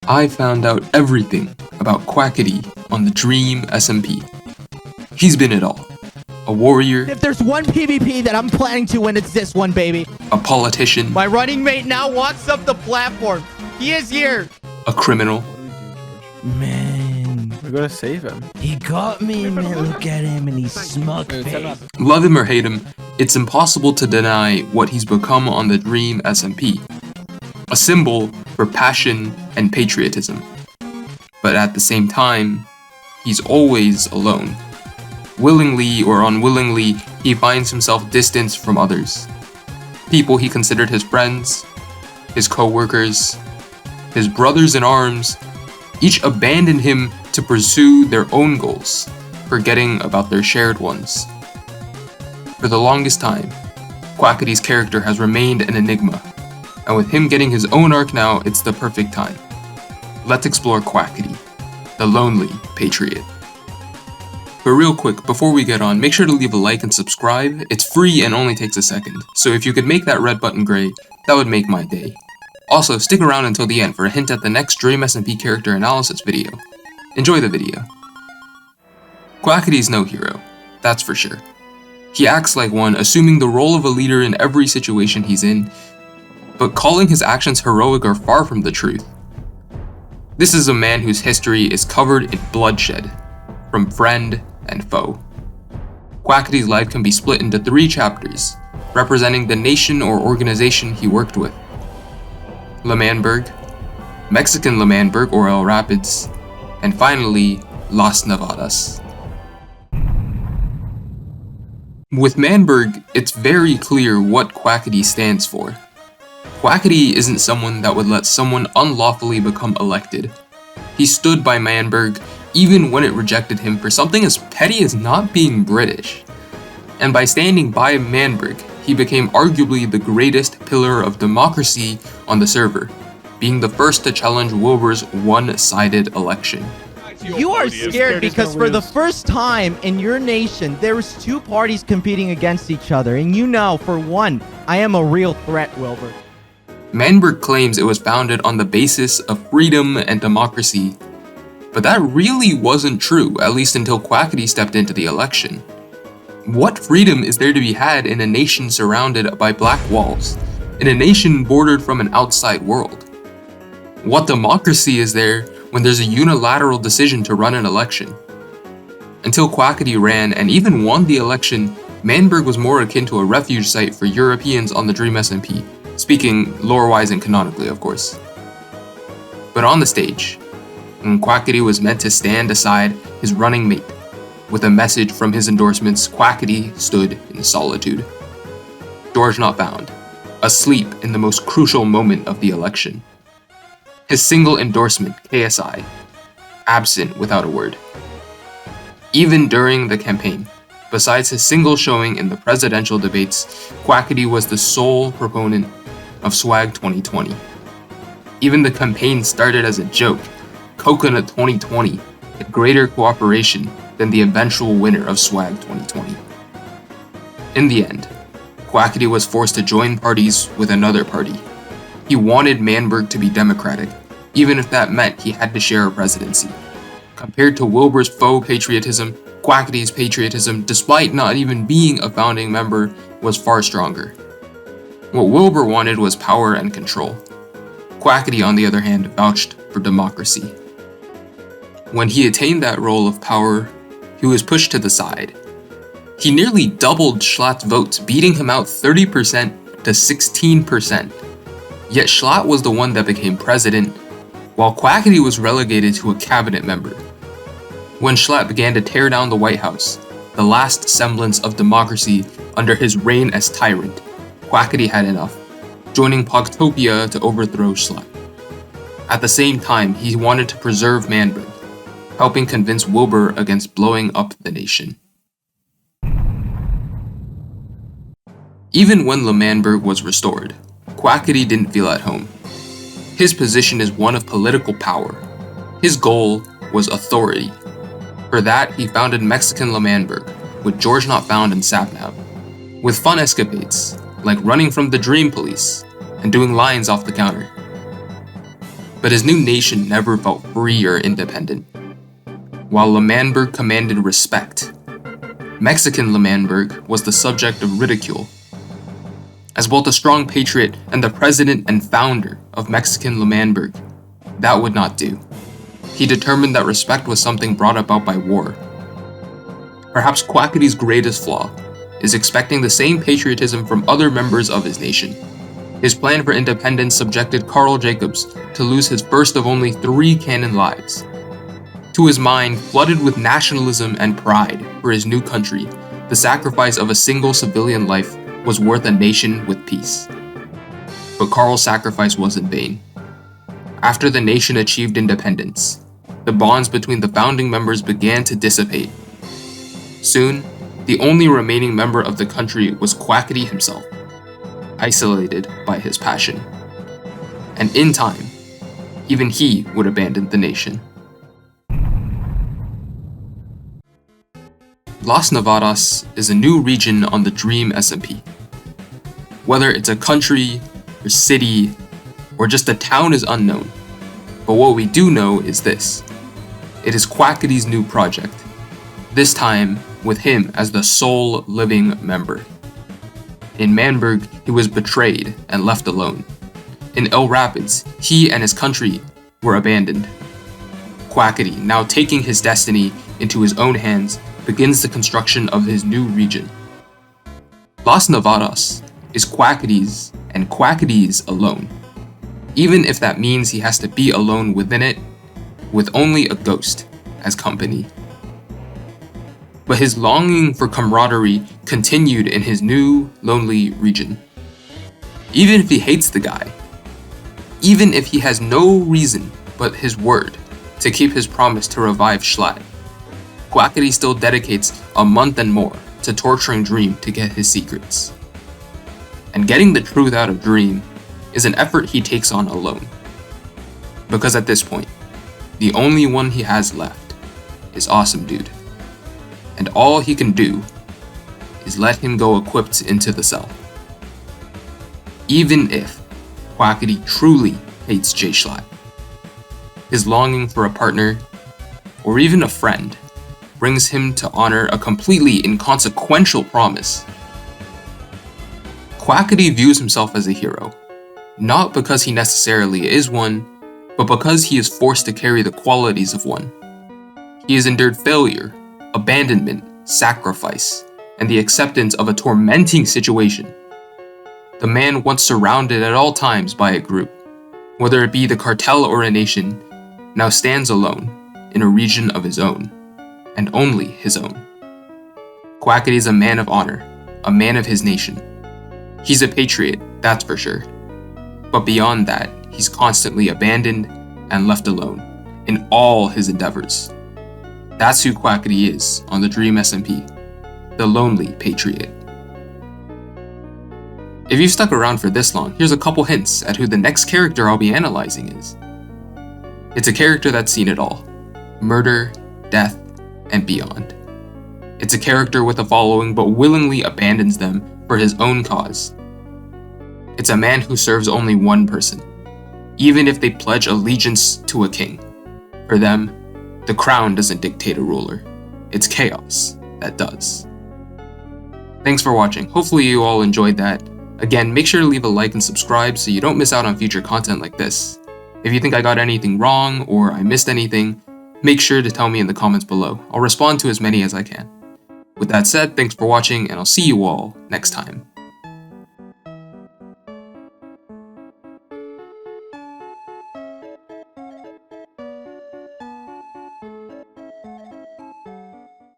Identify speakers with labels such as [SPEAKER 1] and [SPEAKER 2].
[SPEAKER 1] I found out everything about Quackity on the Dream SMP. He's been it all. A warrior.
[SPEAKER 2] If there's one PvP that I'm planning to win, it's this one, baby.
[SPEAKER 1] A politician.
[SPEAKER 2] My running mate now walks up the platform. He is here.
[SPEAKER 1] A criminal.
[SPEAKER 2] Man.
[SPEAKER 3] We're gonna save him.
[SPEAKER 2] He got me, man. Look at him and he's smug face.
[SPEAKER 1] Love him or hate him, it's impossible to deny what he's become on the Dream SMP. A symbol for passion and patriotism. But at the same time, he's always alone. Willingly or unwillingly, he finds himself distanced from others. People he considered his friends, his co-workers, his brothers in arms, each abandoned him to pursue their own goals, forgetting about their shared ones. For the longest time, Quackity's character has remained an enigma, and with him getting his own arc now, it's the perfect time. Let's explore Quackity, the lonely patriot. But real quick, before we get on, make sure to leave a like and subscribe. It's free and only takes a second, so if you could make that red button gray, that would make my day. Also, stick around until the end for a hint at the next Dream SMP character analysis video. Enjoy the video. Quackity's no hero, that's for sure. He acts like one, assuming the role of a leader in every situation he's in, but calling his actions heroic are far from the truth. This is a man whose history is covered in bloodshed, from friend and foe. Quackity's life can be split into 3 chapters, representing the nation or organization he worked with. Manberg, Mexican Manberg or El Rapids, and finally, Las Nevadas. With Manberg, it's very clear what Quackity stands for. Quackity isn't someone that would let someone unlawfully become elected. He stood by Manberg even when it rejected him for something as petty as not being British. And by standing by Manberg, he became arguably the greatest pillar of democracy on the server, being the first to challenge Wilbur's one-sided election.
[SPEAKER 2] You are scared because for the first time in your nation, there was 2 parties competing against each other, and you know, for one, I am a real threat, Wilbur.
[SPEAKER 1] Manberg claims it was founded on the basis of freedom and democracy, but that really wasn't true, at least until Quackity stepped into the election. What freedom is there to be had in a nation surrounded by black walls, in a nation bordered from an outside world? What democracy is there when there's a unilateral decision to run an election? Until Quackity ran and even won the election, Manberg was more akin to a refuge site for Europeans on the Dream SMP, speaking lore-wise and canonically, of course. But on the stage, when Quackity was meant to stand aside his running mate, with a message from his endorsements, Quackity stood in solitude. Georgenotfound, asleep in the most crucial moment of the election. His single endorsement, KSI, absent without a word. Even during the campaign, besides his single showing in the presidential debates, Quackity was the sole proponent of Swag 2020. Even the campaign started as a joke. Coconut 2020 had greater cooperation than the eventual winner of Swag 2020. In the end, Quackity was forced to join parties with another party. He wanted Manberg to be democratic, even if that meant he had to share a presidency. Compared to Wilbur's faux patriotism, Quackity's patriotism, despite not even being a founding member, was far stronger. What Wilbur wanted was power and control. Quackity, on the other hand, vouched for democracy. When he attained that role of power, he was pushed to the side. He nearly doubled Jschlatt's votes, beating him out 30% to 16%. Yet Jschlatt was the one that became president, while Quackity was relegated to a cabinet member. When Jschlatt began to tear down the White House, the last semblance of democracy under his reign as tyrant, Quackity had enough, joining Pogtopia to overthrow Jschlatt. At the same time, he wanted to preserve Manberg, helping convince Wilbur against blowing up the nation. Even when Manberg was restored, Quackity didn't feel at home. His position is one of political power. His goal was authority. For that, he founded Mexican Manberg with Georgenotfound and Sapnap, with fun escapades, like running from the Dream Police and doing lines off the counter. but his new nation never felt free or independent. While Manberg commanded respect, Mexican Manberg was the subject of ridicule. As both a strong patriot and the president and founder of Mexican Manberg, that would not do. He determined that respect was something brought about by war. Perhaps Quackity's greatest flaw is expecting the same patriotism from other members of his nation. His plan for independence subjected KarlJacobs to lose his first of only 3 canon lives. To his mind, flooded with nationalism and pride for his new country, the sacrifice of a single civilian life was worth a nation with peace. But Karl's sacrifice was in vain. After the nation achieved independence, the bonds between the founding members began to dissipate. Soon, the only remaining member of the country was Quackity himself, isolated by his passion. And in time, even he would abandon the nation. Las Nevadas is a new region on the Dream SMP. Whether it's a country, or city, or just a town is unknown. But what we do know is this. It is Quackity's new project, this time with him as the sole living member. In Manberg, he was betrayed and left alone. In El Rapids, he and his country were abandoned. Quackity, now taking his destiny into his own hands, begins the construction of his new region. Las Nevadas is Quackity's and Quackity's alone, even if that means he has to be alone within it, with only a ghost as company. But his longing for camaraderie continued in his new, lonely region. Even if he hates the guy, even if he has no reason but his word to keep his promise to revive Jschlatt, Quackity still dedicates a month and more to torturing Dream to get his secrets. And getting the truth out of Dream is an effort he takes on alone. Because at this point, the only one he has left is Awesamdude. And all he can do is let him go equipped into the cell. Even if Quackity truly hates Jschlatt, his longing for a partner, or even a friend, brings him to honor a completely inconsequential promise. Quackity views himself as a hero, not because he necessarily is one, but because he is forced to carry the qualities of one. He has endured failure, abandonment, sacrifice, and the acceptance of a tormenting situation. The man once surrounded at all times by a group, whether it be the cartel or a nation, now stands alone in a region of his own, and only his own. Quackity is a man of honor, a man of his nation. He's a patriot, that's for sure. But beyond that, he's constantly abandoned and left alone in all his endeavors. That's who Quackity is on the Dream SMP, the lonely patriot. If you've stuck around for this long, here's a couple hints at who the next character I'll be analyzing is. It's a character that's seen it all: murder, death, and beyond. It's a character with a following but willingly abandons them for his own cause. It's a man who serves only one person, even if they pledge allegiance to a king. For them, the crown doesn't dictate a ruler, it's chaos that does. Thanks for watching, hopefully you all enjoyed that. Again, make sure to leave a like and subscribe so you don't miss out on future content like this. If you think I got anything wrong or I missed anything, make sure to tell me in the comments below. I'll respond to as many as I can. With that said, thanks for watching and I'll see you all next time.